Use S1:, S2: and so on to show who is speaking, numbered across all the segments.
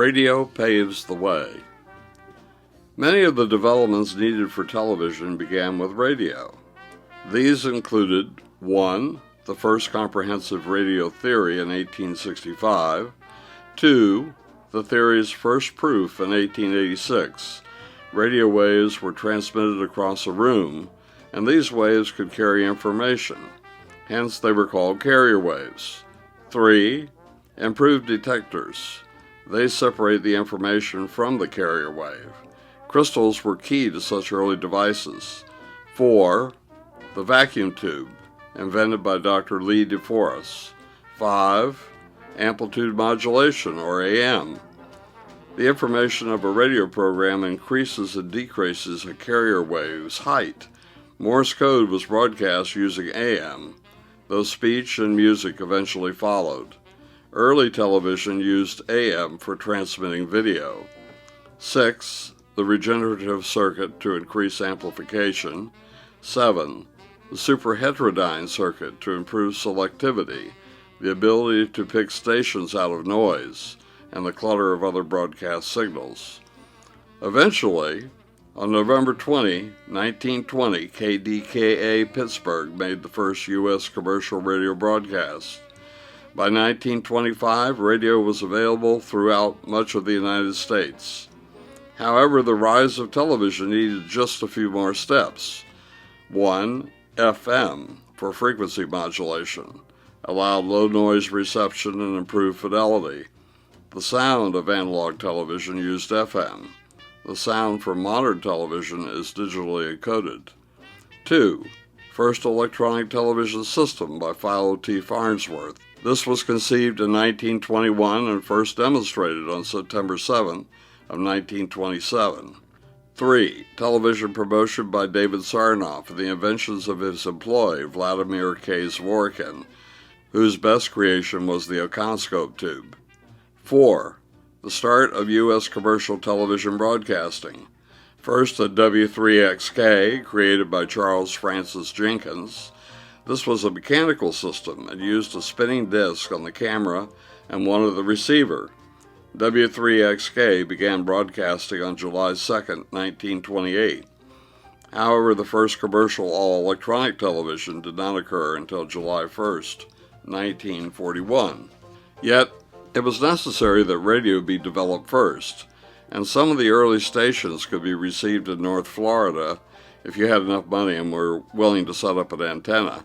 S1: Radio paves the way. Many of the developments needed for television began with radio. These included 1. The first comprehensive radio theory in 1865, 2. The theory's first proof in 1886. Radio waves were transmitted across a room, and these waves could carry information. Hence, they were called carrier waves. 3. Improved detectors. They separate the information from the carrier wave. Crystals were key to such early devices. 4. The vacuum tube, invented by Dr. Lee DeForest. 5. Amplitude modulation, or AM. The information of a radio program increases and decreases a carrier wave's height. Morse code was broadcast using AM, though speech and music eventually followed. Early television used AM for transmitting video. 6. The regenerative circuit to increase amplification. 7. The superheterodyne circuit to improve selectivity, the ability to pick stations out of noise, and the clutter of other broadcast signals. Eventually, on November 20, 1920, KDKA Pittsburgh made the first U.S. commercial radio broadcast. By 1925, radio was available throughout much of the United States. However, the rise of television needed just a few more steps. 1. FM, for frequency modulation, allowed low noise reception and improved fidelity. The sound of analog television used FM. The sound from modern television is digitally encoded. 2. First electronic television system by Philo T. Farnsworth. This was conceived in 1921 and first demonstrated on September 7 of 1927. 3. Television promotion by David Sarnoff and the inventions of his employee, Vladimir K. Zworykin, whose best creation was the Ocanscope tube. 4. The start of U.S. commercial television broadcasting. First, the W3XK, created by Charles Francis Jenkins. This was a mechanical system and used a spinning disc on the camera and one of the receiver. W3XK began broadcasting on July 2, 1928. However, the first commercial all-electronic television did not occur until July 1, 1941. Yet, it was necessary that radio be developed first, and some of the early stations could be received in North Florida if you had enough money and were willing to set up an antenna.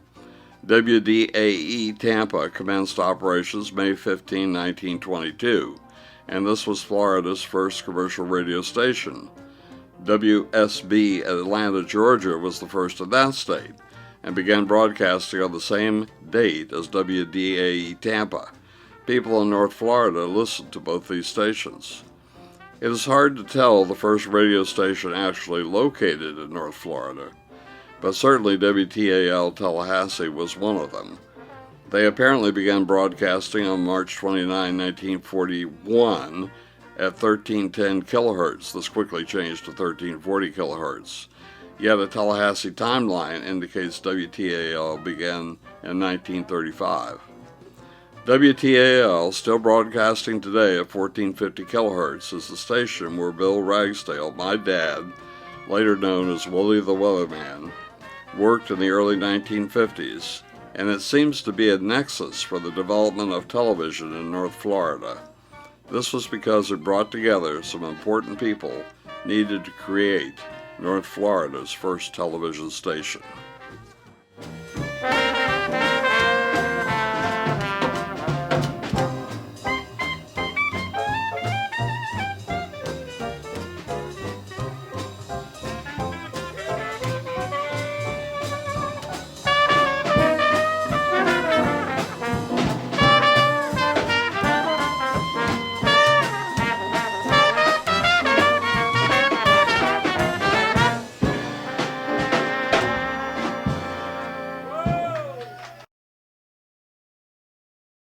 S1: WDAE Tampa commenced operations May 15, 1922, and this was Florida's first commercial radio station. WSB Atlanta, Georgia was the first in that state, and began broadcasting on the same date as WDAE Tampa. People in North Florida listened to both these stations. It is hard to tell the first radio station actually located in North Florida, but certainly WTAL Tallahassee was one of them. They apparently began broadcasting on March 29, 1941 at 1310 kilohertz. This quickly changed to 1340 kilohertz. Yet a Tallahassee timeline indicates WTAL began in 1935. WTAL, still broadcasting today at 1450 kilohertz, is the station where Bill Ragsdale, my dad, later known as Willie the Weatherman, worked in the early 1950s, and it seems to be a nexus for the development of television in North Florida. This was because it brought together some important people needed to create North Florida's first television station.